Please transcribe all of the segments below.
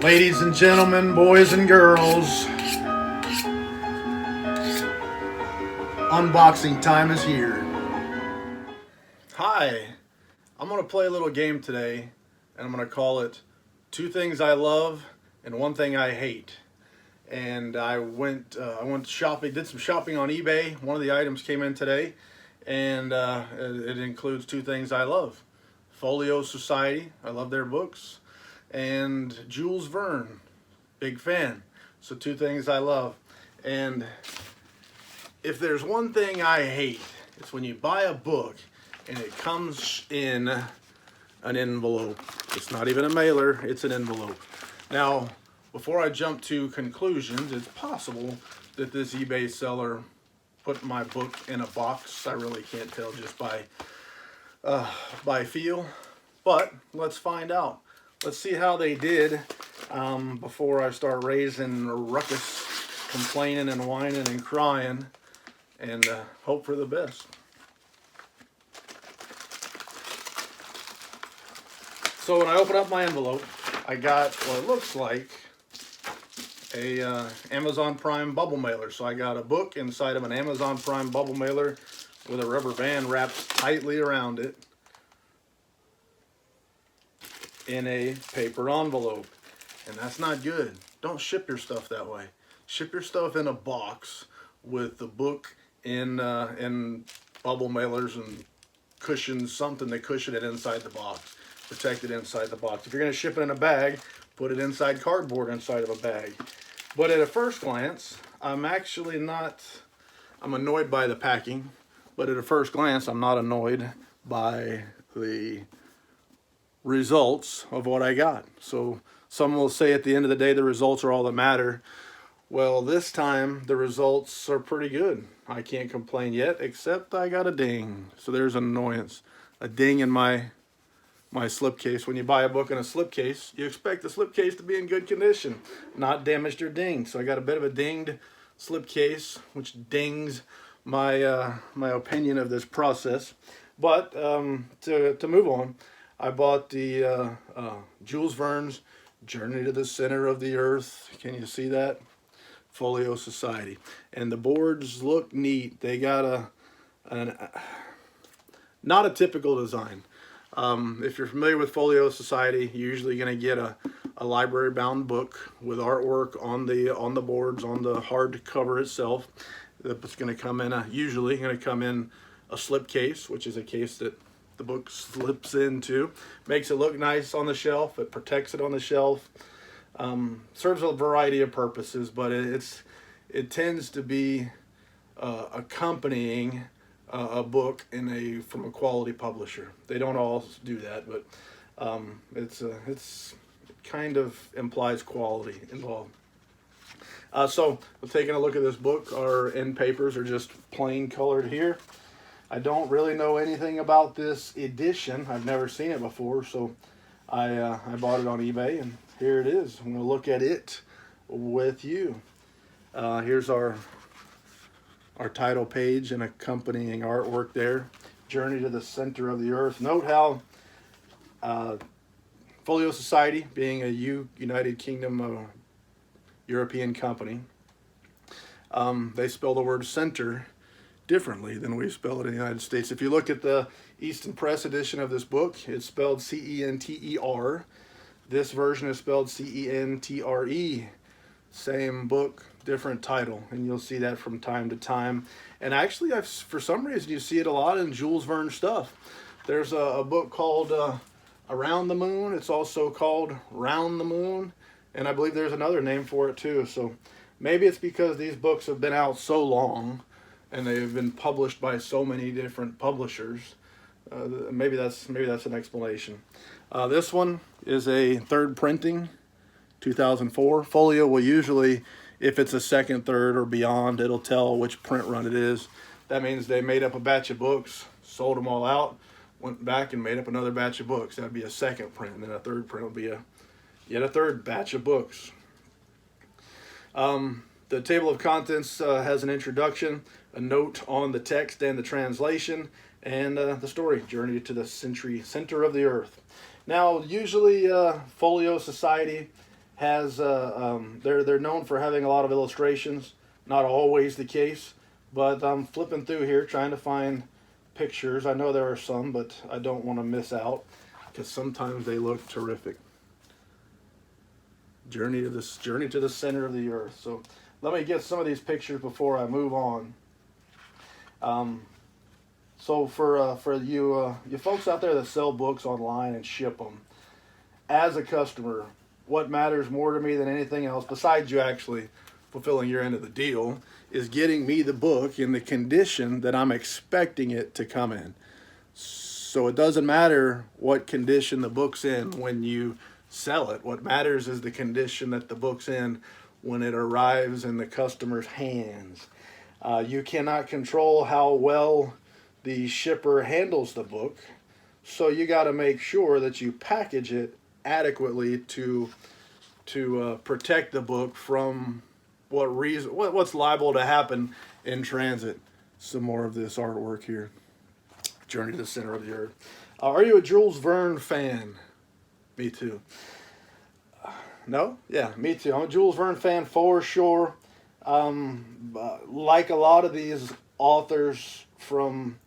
Ladies and gentlemen, boys and girls, unboxing time is here. Hi, I'm going to play a little game today, and I'm going to call it Two Things I Love and One Thing I Hate. And I went shopping, did some shopping on eBay. One of the items came in today, and it includes two things I love. Folio Society, I love their books, and Jules Verne, big fan. So two things I love. And if there's one thing I hate, it's when you buy a book and it comes in an envelope. It's not even a mailer, it's an envelope. Now, before I jump to conclusions, it's possible that this eBay seller put my book in a box. I really can't tell just by feel, but let's find out. Let's see how they did before I start raising a ruckus, complaining and whining and crying, and hope for the best. So when I open up my envelope, I got what looks like a Amazon Prime bubble mailer. So I got a book inside of an Amazon Prime bubble mailer with a rubber band wrapped tightly around it in a paper envelope. And that's not good. Don't ship your stuff that way. Ship your stuff in a box with the book in bubble mailers and cushions, something to cushion it inside the box, protect it inside the box. If you're going to ship it in a bag, put it inside cardboard inside of a bag. But at a first glance, I'm actually not, I'm annoyed by the packing, but at a first glance, I'm not annoyed by the results of what I got. So some will say at the end of the day, the results are all that matter. Well, this time the results are pretty good. I can't complain yet, except I got a ding. So there's an annoyance, a ding in my slipcase. When you buy a book in a slipcase, you expect the slipcase to be in good condition, not damaged or dinged. So I got a bit of a dinged slipcase, which dings my my opinion of this process. But to move on, I bought the Jules Verne's Journey to the Center of the Earth. Can you see that? Folio Society. And the boards look neat. They got not a typical design. If you're familiar with Folio Society, you're usually going to get a library bound book with artwork on the boards, on the hard cover itself. It's going to come in usually going to come in a slip case, which is a case that the book slips into. Makes it look nice on the shelf. It protects it on the shelf. Serves a variety of purposes, but it tends to be accompanying a book from a quality publisher. They don't all do that, but it kind of implies quality involved. So taking a look at this book, our end papers are just plain colored here. I don't really know anything about this edition. I've never seen it before, so I bought it on eBay, and here it is. I'm going to look at it with you. Here's our title page and accompanying artwork there. Journey to the Center of the Earth. Note how Folio Society, being a United Kingdom European company, they spell the word center differently than we spell it in the United States. If you look at the Easton Press edition of this book, it's spelled C-E-N-T-E-R. This version is spelled C-E-N-T-R-E. Same book, different title, and you'll see that from time to time. And actually, for some reason, you see it a lot in Jules Verne stuff. There's a book called Around the Moon. It's also called Round the Moon, and I believe there's another name for it too. So maybe it's because these books have been out so long and they've been published by so many different publishers. Maybe that's an explanation. This one is a third printing, 2004. Folio will usually, if it's a second, third, or beyond, it'll tell which print run it is. That means they made up a batch of books, sold them all out, went back and made up another batch of books. That'd be a second print, and then a third print will be yet a third batch of books. The table of contents has an introduction, a note on the text and the translation, and the story, Journey to the Center of the Earth. Now, usually Folio Society has they're known for having a lot of illustrations. Not always the case, but I'm flipping through here trying to find pictures. I know there are some, but I don't want to miss out because sometimes they look terrific. Journey to the center of the earth. So let me get some of these pictures before I move on. Um, so for you folks out there that sell books online and ship them, as a customer, what matters more to me than anything else, besides you actually fulfilling your end of the deal, is getting me the book in the condition that I'm expecting it to come in. So it doesn't matter what condition the book's in when you sell it. What matters is the condition that the book's in when it arrives in the customer's hands. You cannot control how well the shipper handles the book, so you got to make sure that you package it adequately to protect the book from what's liable to happen in transit. Some more of this artwork here. Journey to the Center of the Earth. Are you a Jules Verne fan? Me too. No? Yeah, me too. I'm a Jules Verne fan for sure. Like a lot of these authors from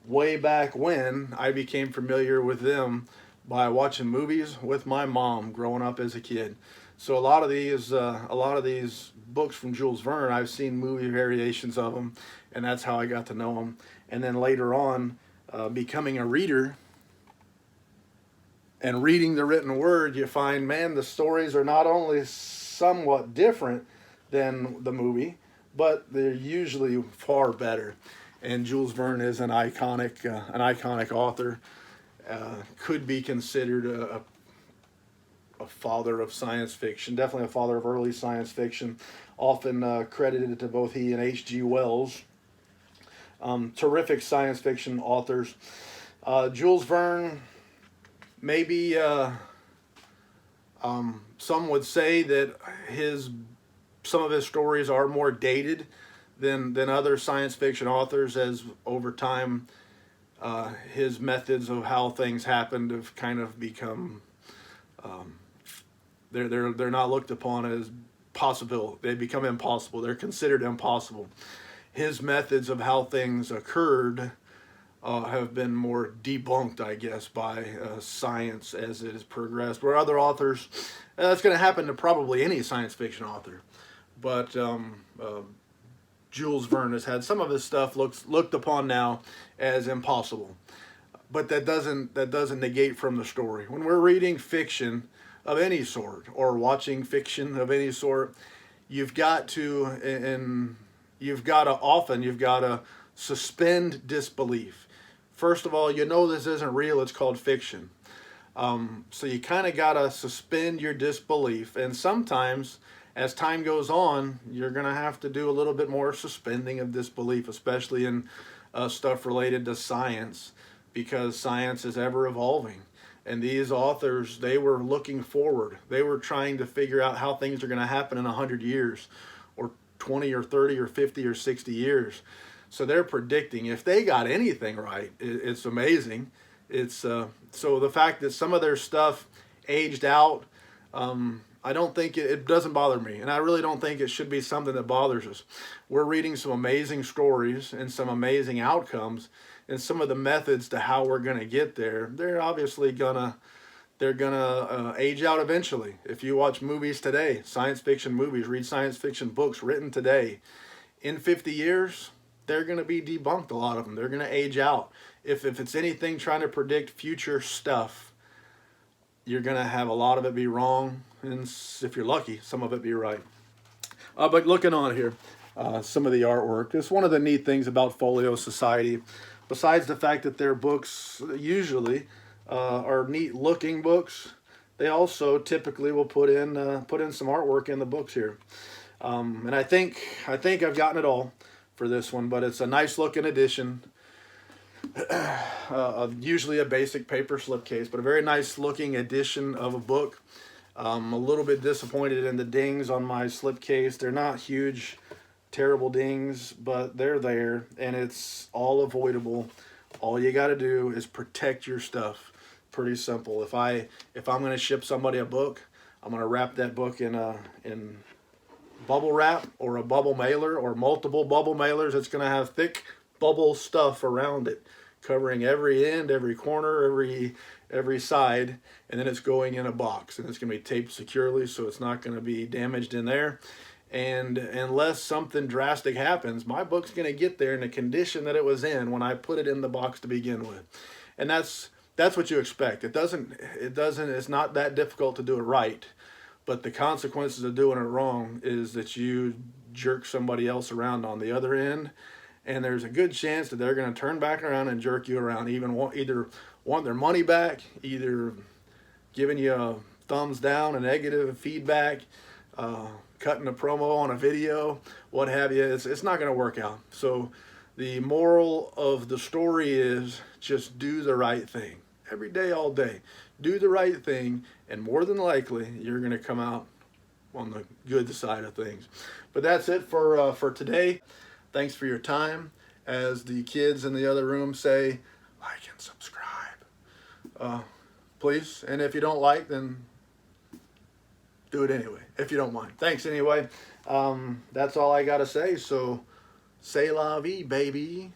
way back when, I became familiar with them by watching movies with my mom growing up as a kid. So a lot of these books from Jules Verne, I've seen movie variations of them, and that's how I got to know them. And then later on, becoming a reader and reading the written word, you find, man, the stories are not only somewhat different than the movie, but they're usually far better. And Jules Verne is an iconic author. Could be considered a father of science fiction, definitely a father of early science fiction, often credited to both he and H.G. Wells. Terrific science fiction authors. Jules Verne, maybe some would say that some of his stories are more dated than other science fiction authors, as over time his methods of how things happened have kind of become they're not looked upon as possible. They become impossible. They're considered impossible. His methods of how things occurred have been more debunked, I guess, by science as it has progressed. Where other authors, that's going to happen to probably any science fiction author, but Jules Verne has had some of his stuff looked upon now as impossible, but that doesn't negate from the story. When we're reading fiction of any sort or watching fiction of any sort, you've got to suspend disbelief. First of all, this isn't real. It's called fiction. So you kind of got to suspend your disbelief. And sometimes, as time goes on, you're going to have to do a little bit more suspending of disbelief, especially in stuff related to science, because science is ever evolving. And these authors, they were looking forward. They were trying to figure out how things are going to happen in 100 years or 20 or 30 or 50 or 60 years. So they're predicting. If they got anything right, it's amazing. It's so the fact that some of their stuff aged out, I don't think it doesn't bother me, and I really don't think it should be something that bothers us. We're reading some amazing stories and some amazing outcomes, and some of the methods to how we're going to get there, they're obviously gonna age out eventually. If you watch movies today, science fiction movies, read science fiction books written today, in 50 years, they're going to be debunked, a lot of them. They're going to age out. If it's anything trying to predict future stuff, you're going to have a lot of it be wrong, and if you're lucky, some of it be right. But looking on here, some of the artwork. It's one of the neat things about Folio Society, besides the fact that their books usually are neat-looking books. They also typically will put in some artwork in the books here, and I think I've gotten it all for this one. But it's a nice-looking edition. Usually a basic paper slipcase, but a very nice-looking edition of a book. A little bit disappointed in the dings on my slipcase. They're not huge, terrible dings, but they're there, and it's all avoidable. All you got to do is protect your stuff. Pretty simple. If I'm going to ship somebody a book, I'm going to wrap that book in bubble wrap or a bubble mailer or multiple bubble mailers. It's going to have thick bubble stuff around it, covering every end, every corner, every side, and then it's going in a box, and it's going to be taped securely so it's not going to be damaged in there. And unless something drastic happens, my book's going to get there in the condition that it was in when I put it in the box to begin with. And that's what you expect. It's not that difficult to do it right, but the consequences of doing it wrong is that you jerk somebody else around on the other end, and there's a good chance that they're going to turn back around and jerk you around, either want their money back, either giving you a thumbs down, a negative feedback, cutting a promo on a video, what have you. It's not going to work out. So the moral of the story is just do the right thing. Every day, all day. Do the right thing, and more than likely, you're going to come out on the good side of things. But that's it for today. Thanks for your time. As the kids in the other room say, like and subscribe. Please. And if you don't like, then do it anyway, if you don't mind. Thanks anyway. That's all I got to say. So, c'est la vie, baby.